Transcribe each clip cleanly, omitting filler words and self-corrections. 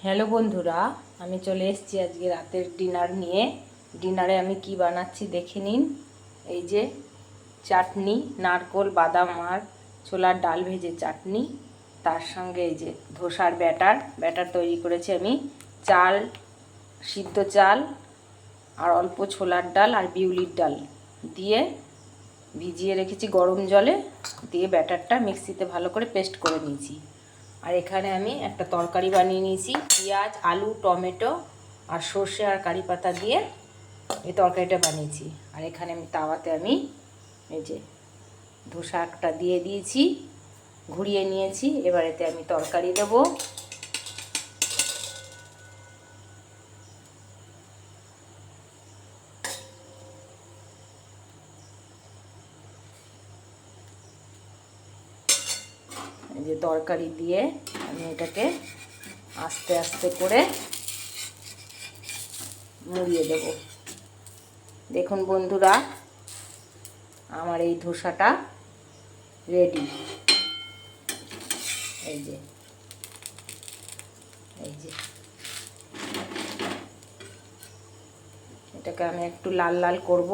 Hello বন্ধুরা, আমি চলে এসেছি আজকে রাতের ডিনার নিয়ে। ডিনারে আমি কি বানাচ্ছি দেখে নিন। এই যে চাটনি, নারকোল বাদাম আর ছোলার ডাল ভেজে চাটনি, তার সঙ্গে এই যে ধোসার ব্যাটার তৈরি করেছি আমি। চাল, সিদ্ধ চাল আর অল্প ছোলার ডাল আর বিউলির ডাল দিয়ে ভিজিয়ে রেখেছি গরম জলে, দিয়ে ব্যাটারটা মিক্সিতে ভালো করে পেস্ট করে নিয়েছি। আর এখানে আমি একটা তরকারি বানিয়ে নিয়েছি, পেঁয়াজ, আলু, টমেটো আর সর্ষে আর কারি পাতা দিয়ে এই তরকারিটা বানিয়েছি। আর এখানে আমি তাওয়াতে এই যে ধোসাটা দিয়ে দিয়েছি, ঘুরিয়ে নিয়েছি। এবার এতে আমি তরকারি দেবো। এই যে তরকারি দিয়ে আমি এটাকে আস্তে আস্তে করে মুড়িয়ে দেব। দেখুন বন্ধুরা, আমার এই ধোসাটা রেডি। এই যে এটাকে আমি একটু লাল লাল করব।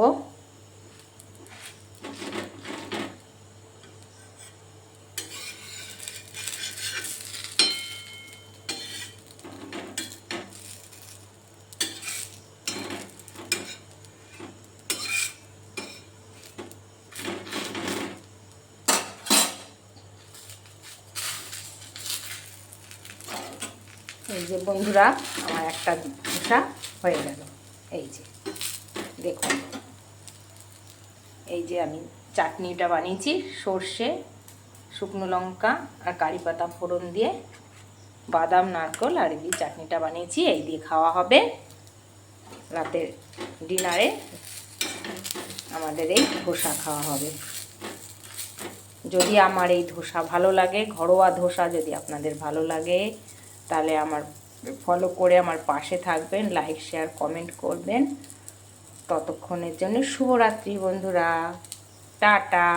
এই যে বন্ধুরা, আমার একটা ধোসা হয়ে গেল। এই যে দেখুন, এই যে আমি চাটনিটা বানিয়েছি সর্ষে, শুকনো লঙ্কা আর কারি পাতা ফোড়ন দিয়ে, বাদাম, নারকেল আর এই চাটনিটা বানিয়েছি। এই দিয়ে খাওয়া হবে রাতের ডিনারে। আমাদের এই ধোসা খাওয়া হবে। যদি আমার এই ধোসা ভালো লাগে, ঘরোয়া ধোসা যদি আপনাদের ভালো লাগে, তাহলে আমার ফলো করে আমার পাশে থাকবেন, লাইক শেয়ার কমেন্ট করবেন। ততক্ষণের জন্য শুভরাত্রি বন্ধুরা, টাটা।